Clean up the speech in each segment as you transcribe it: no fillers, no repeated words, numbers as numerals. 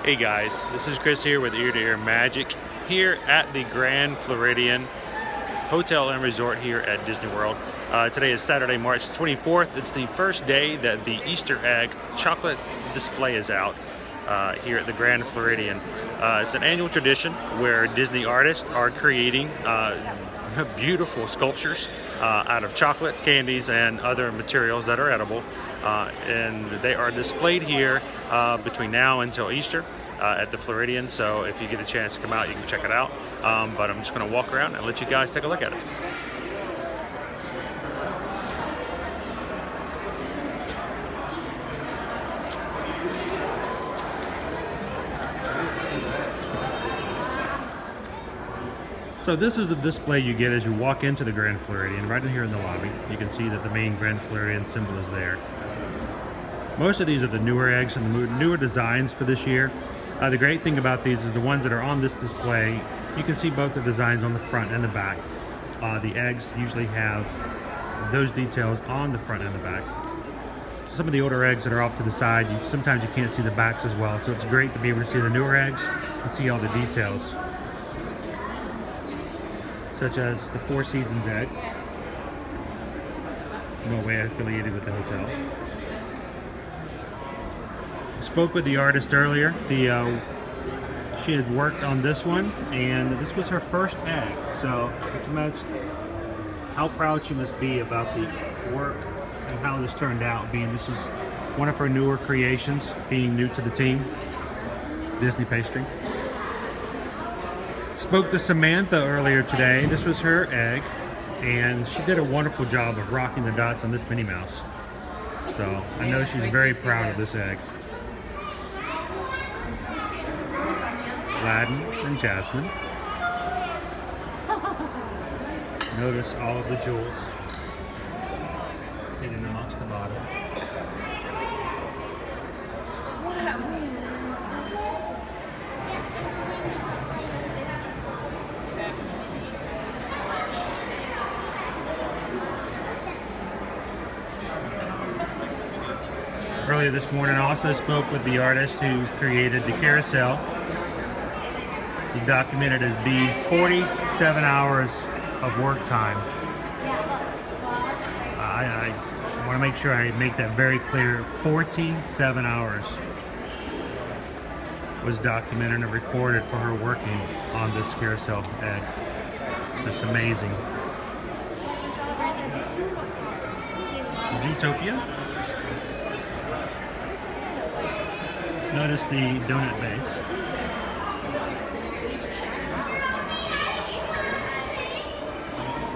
Hey guys, this is Chris here with Ear to Ear Magic here at the Grand Floridian Hotel and Resort here at Disney World. Today is Saturday, March 24th. It's the first day that the Easter egg chocolate display is out here at the Grand Floridian. It's an annual tradition where Disney artists are creating beautiful sculptures out of chocolate, candies, and other materials that are edible. And they are displayed here between now until Easter at the Floridian. So if you get a chance to come out, you can check it out. But I'm just going to walk around and let you guys take a look at it. So this is the display you get as you walk into the Grand Floridian. Right in here in the lobby, you can see that the main Grand Floridian symbol is there. Most of these are the newer eggs and the newer designs for this year. The great thing about these is the ones that are on this display, you can see both the designs on the front and the back. The eggs usually have those details on the front and the back. Some of the older eggs that are off to the side, sometimes you can't see the backs as well, so it's great to be able to see the newer eggs and see all the details. Such as the Four Seasons egg, no way affiliated with the hotel. Spoke with the artist earlier. She had worked on this one, and this was her first egg. So you can imagine how proud she must be about the work and how this turned out. Being this is one of her newer creations, being new to the team, Disney pastry. Spoke to Samantha earlier today. This was her egg, and she did a wonderful job of rocking the dots on this Minnie Mouse. So I know she's very proud of this egg. Aladdin and Jasmine. Notice all of the jewels hidden amongst the bottom. Earlier this morning, I also spoke with the artist who created the carousel. He's documented as being 47 hours of work time. I want to make sure I make that very clear. 47 hours was documented and recorded for her working on this carousel egg. It's just amazing. Zootopia. Notice the donut base.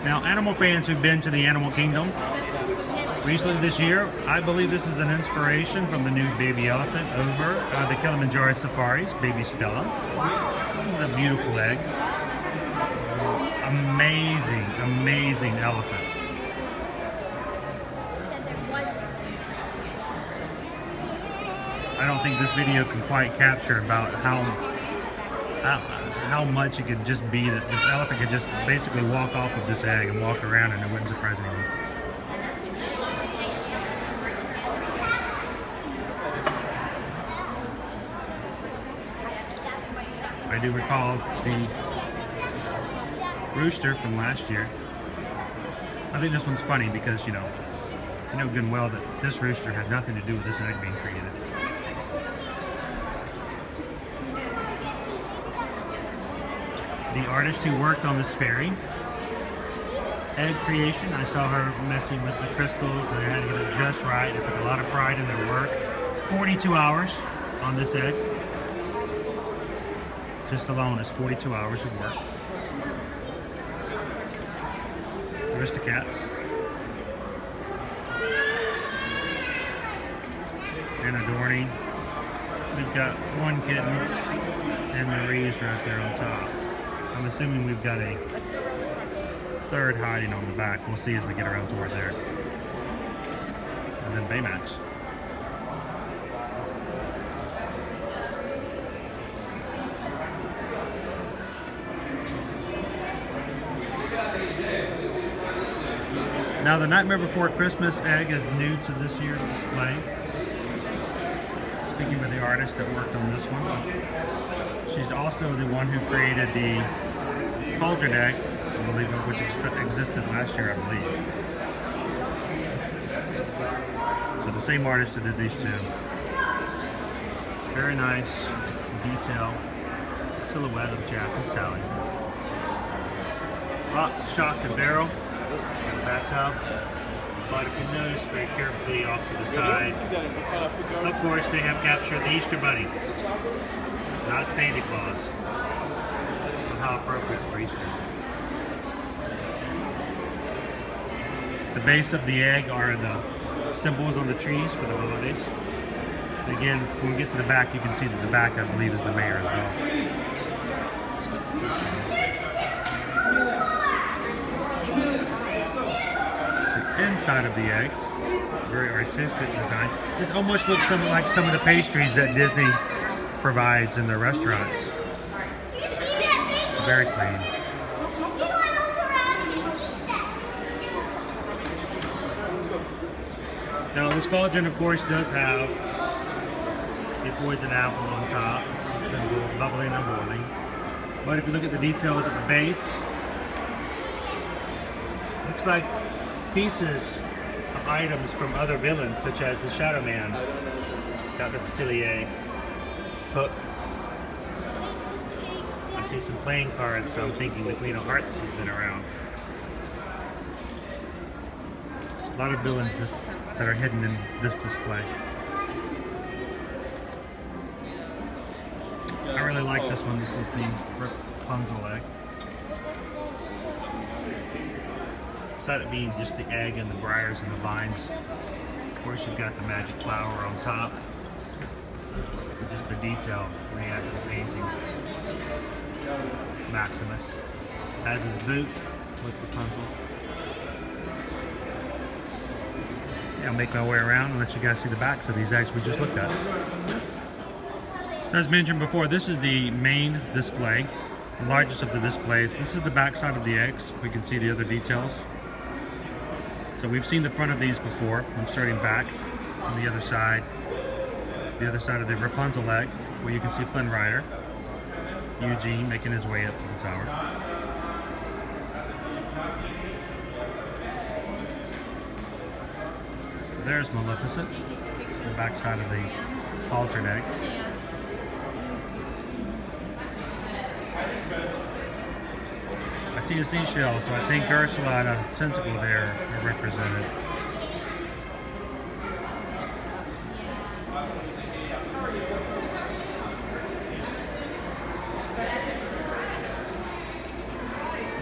Now, animal fans who've been to the Animal Kingdom recently this year, I believe this is an inspiration from the new baby elephant over the Kilimanjaro Safaris, baby Stella. This is a beautiful egg. Amazing, amazing elephant. I don't think this video can quite capture about how much it could just be that this elephant could just basically walk off of this egg and walk around and it wouldn't surprise anyone. I do recall the rooster from last year. I think this one's funny because, you know good and well that this rooster had nothing to do with this egg being created. The artist who worked on this fairy egg creation, I saw her messing with the crystals and they had to get it just right. They took a lot of pride in their work. 42 hours on this egg. Just alone is 42 hours of work. Aristocats. And adorning. We've got one kitten and Marie's right there on top. I'm assuming we've got a third hiding on the back. We'll see as we get around toward there. And then Baymax. Now the Nightmare Before Christmas egg is new to this year's display. speaking with the artist that worked on this one. She's also the one who created the cauldron egg, I believe, which existed last year, I believe. So the same artist that did these two. Very nice detail silhouette of Jack and Sally. Rock, shock, and barrel. And bathtub. But if you notice very carefully off to the side, of course they have captured the Easter Bunny, not Santa Claus. So how appropriate for Easter. The base of the egg are the symbols on the trees for the holidays. And again, when we get to the back, you can see that the back, I believe, is the mayor as well. The inside of the egg, very artistic design. This almost looks something like some of the pastries that Disney provides in their restaurants. Very clean. Now this cauldron, of course, does have a poison apple on top. It's going to go bubbling and boiling. But if you look at the details at the base, looks like pieces of items from other villains, such as the Shadow Man, Dr. Facilier, Hook. I see some playing cards, so I'm thinking the Queen of Hearts has been around. A lot of villains that are hidden in this display. I really like this one. This is the Rapunzel egg. Besides it being just the egg and the briars and the vines, of course you've got the magic flower on top. And just the detail in the actual painting. Maximus has his boot with Rapunzel. I'll make my way around and let you guys see the backs of these eggs we just looked at. So as mentioned before, this is the main display, the largest of the displays. This is the back side of the eggs. We can see the other details. So we've seen the front of these before. I'm starting back on the other side of the Rapunzel egg, where you can see Flynn Rider, Eugene making his way up to the tower. There's Maleficent, the back side of the cauldron egg. I see a seashell, so I think Ursula and a tentacle there are represented.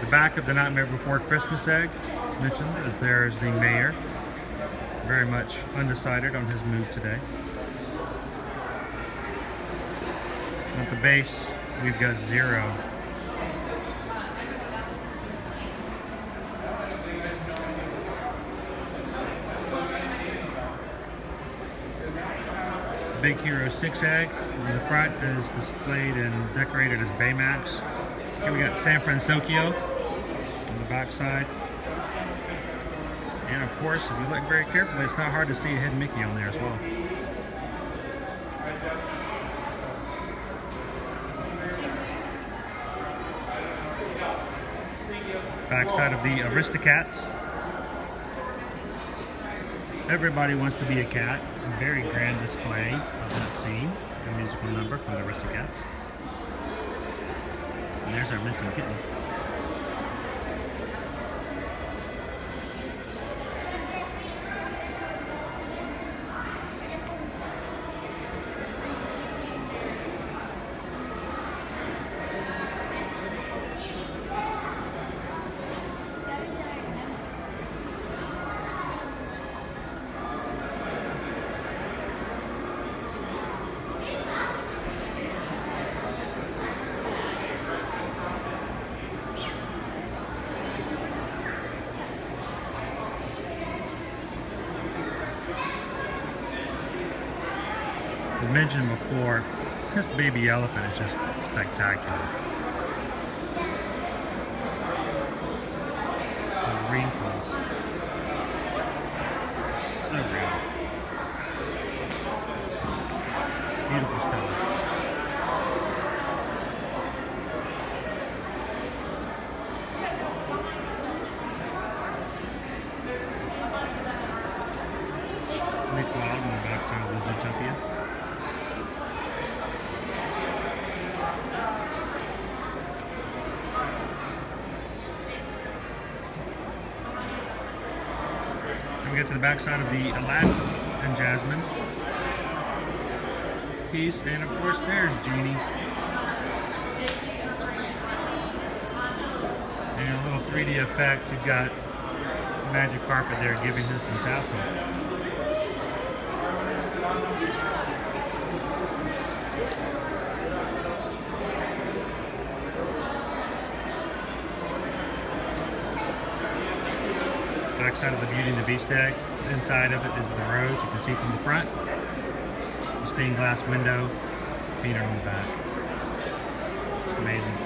The back of the Nightmare Before Christmas egg, as mentioned, as there's the mayor. Very much undecided on his move today. At the base, we've got 0. Big Hero 6 egg in the front is displayed and decorated as Baymax. Here we got San Francisco on the back side. And of course, if you look very carefully, it's not hard to see a hidden Mickey on there as well. Backside of the Aristocats. Everybody wants to be a cat. A very grand display of that scene, a musical number from the Aristocats. And there's our missing kitten. I mentioned before, this baby elephant is just spectacular. The wrinkles, so real. We get to the back side of the Aladdin and Jasmine piece, and of course there's Genie. And a little 3D effect, you've got magic carpet there giving him some tassels. Back side of the Beauty and the Beast egg. Inside of it is the rose, you can see from the front. The stained glass window, Peter on the back. It's amazing.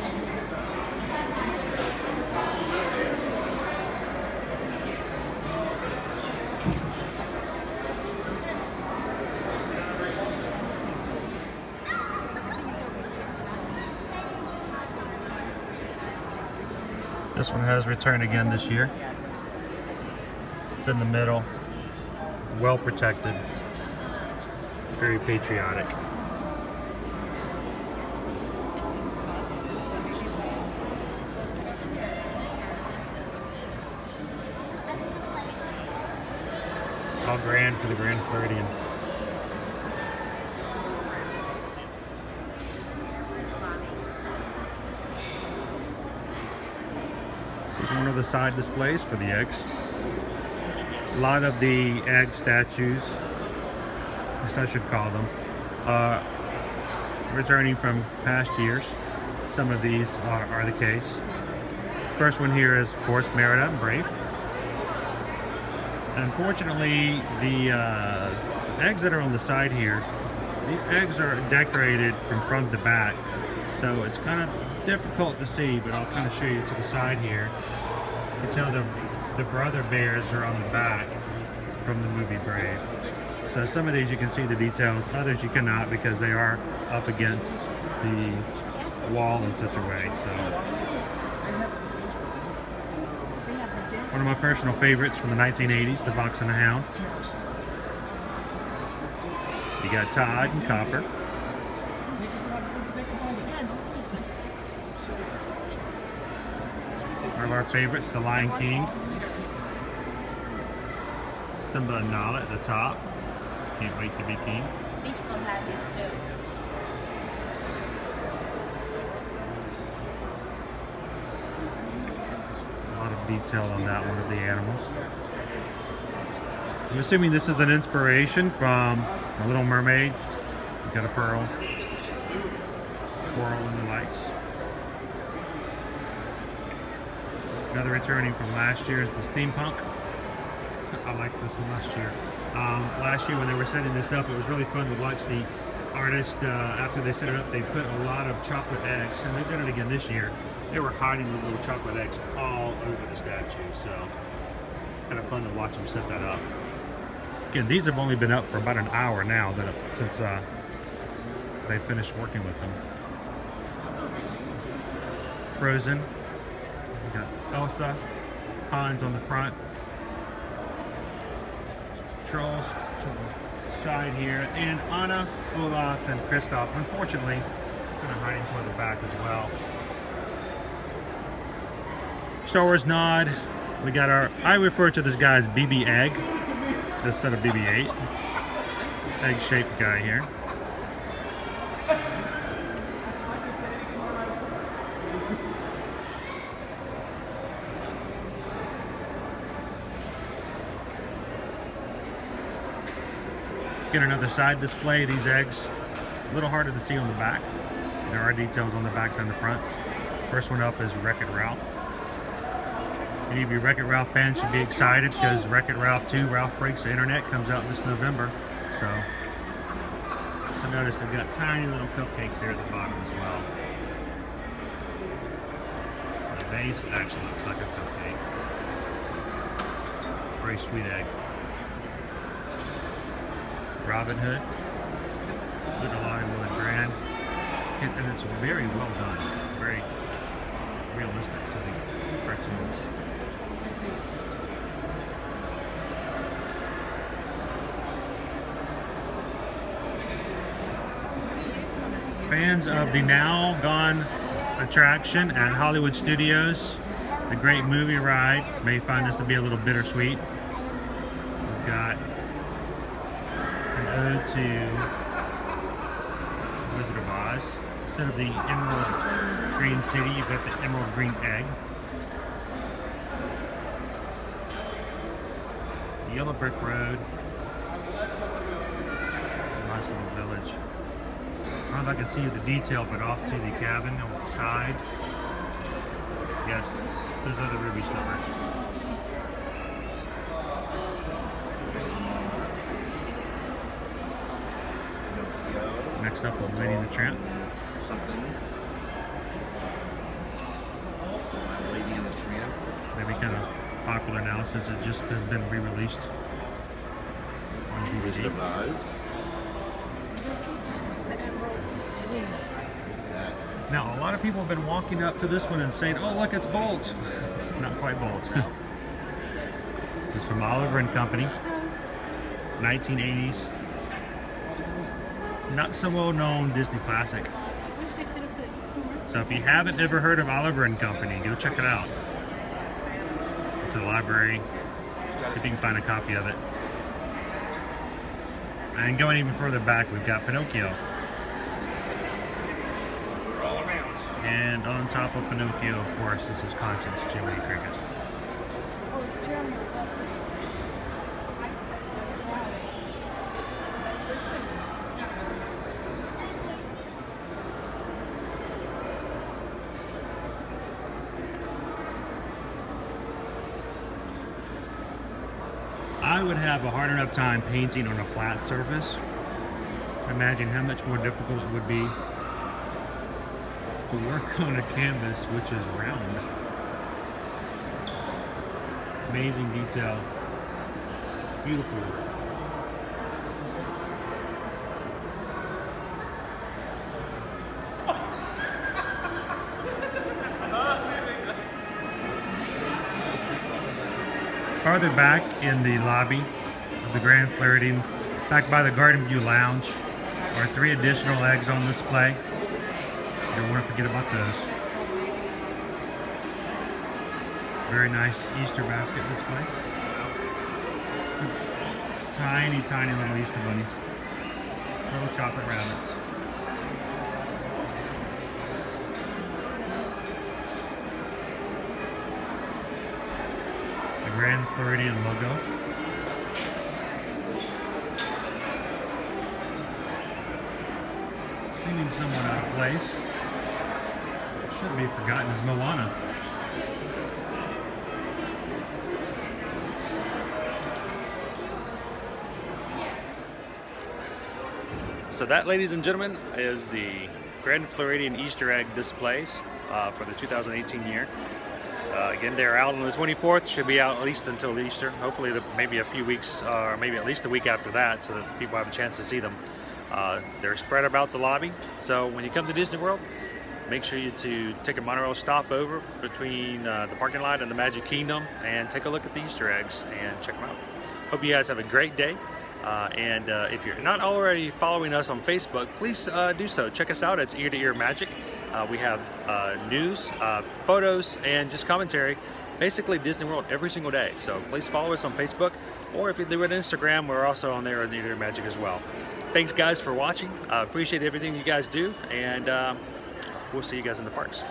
This one has returned again this year. It's in the middle, well protected, very patriotic. All grand for the Grand Floridian. This is one of the side displays for the eggs. A lot of the egg statues, as I should call them, returning from past years. Some of these are the case. The first one here is, of course, Merida and Brave. Unfortunately, the eggs that are on the side here, these eggs are decorated from front to back, so it's kind of difficult to see, but I'll kind of show you to the side here. You can tell the brother bears are on the back from the movie Brave. So some of these you can see the details, others you cannot because they are up against the wall in such a way. So one of my personal favorites from the 1980s, the Fox and the Hound. You got Todd and Copper. One of our favorites, the Lion King. Simba and Nala at the top. Can't wait to be king. Beach Club had these too. A lot of detail on that one of the animals. I'm assuming this is an inspiration from The Little Mermaid. You've got a pearl, coral, and the likes. Another returning from last year is the steampunk. I liked this one last year. Last year when they were setting this up, it was really fun to watch the artist, after they set it up, they put a lot of chocolate eggs, and they've done it again this year. They were hiding these little chocolate eggs all over the statue, so kind of fun to watch them set that up. Again, these have only been up for about an hour now since they finished working with them. Frozen. We got Elsa, Hans on the front. Trolls to the side here, and Anna, Olaf, and Kristoff, unfortunately, kind of hiding toward the back as well. Star Wars nod. We got our, I refer to this guy as BB Egg, this set of BB-8. Egg-shaped guy here. Get another side display. These eggs, a little harder to see on the back. There are details on the back and the front. First one up is Wreck-It Ralph. Any of you Wreck-It Ralph fans should be excited because Wreck-It Ralph 2, Ralph Breaks the Internet, comes out this November. So notice they've got tiny little cupcakes there at the bottom as well. The base actually looks like a cupcake. Very sweet egg. Robin Hood, Little Lion, Will and Grand, and it's very well done, very realistic to the cartoon. Fans of the now gone attraction at Hollywood Studios, the Great Movie Ride, may find this to be a little bittersweet. got an ode to Wizard of Oz. Instead of the emerald green city, you've got the emerald green egg. The yellow brick road. Nice little village. I don't know if I can see the detail, but off to the cabin on the side. Yes, those are the ruby slippers. Next up is Lady and the Tramp. Something. My Lady and the Tramp. Maybe kind of popular now since it just has been re-released on Wizard DVD. of Oz. The Emerald City. That. Now, a lot of people have been walking up to this one and saying, "Oh, look, it's Bolt." It's not quite Bolt. This is from Oliver and Company, 1980s. Not so well-known Disney classic. So if you haven't ever heard of Oliver and Company, go check it out. Go to the library, see if you can find a copy of it. And going even further back, we've got Pinocchio. And on top of Pinocchio, of course, is his conscience, Jiminy Cricket. I would have a hard enough time painting on a flat surface. Imagine how much more difficult it would be to work on a canvas which is round. Amazing detail. Beautiful work. Farther back in the lobby of the Grand Floridian, back by the Garden View Lounge, are 3 additional eggs on display. Don't want to forget about those. Very nice Easter basket display. Tiny, tiny little Easter bunnies. Little chocolate rabbits. The Grand Floridian logo. Seeming somewhat out of place. Shouldn't be forgotten as Moana. So that, ladies and gentlemen, is the Grand Floridian Easter egg displays for the 2018 year. Again, they're out on the 24th. Should be out at least until Easter. Hopefully, maybe a few weeks, or maybe at least a week after that, so that people have a chance to see them. They're spread about the lobby. So when you come to Disney World, make sure to take a monorail stop over between the parking lot and the Magic Kingdom and take a look at the Easter eggs and check them out. Hope you guys have a great day. And if you're not already following us on Facebook, please do so. Check us out. It's Ear to Ear Magic. We have news, photos, and just commentary. Basically Disney World every single day. So please follow us on Facebook, or if you do it on Instagram, we're also on there at Ear to Ear Magic as well. Thanks guys for watching. Appreciate everything you guys do, and we'll see you guys in the parks.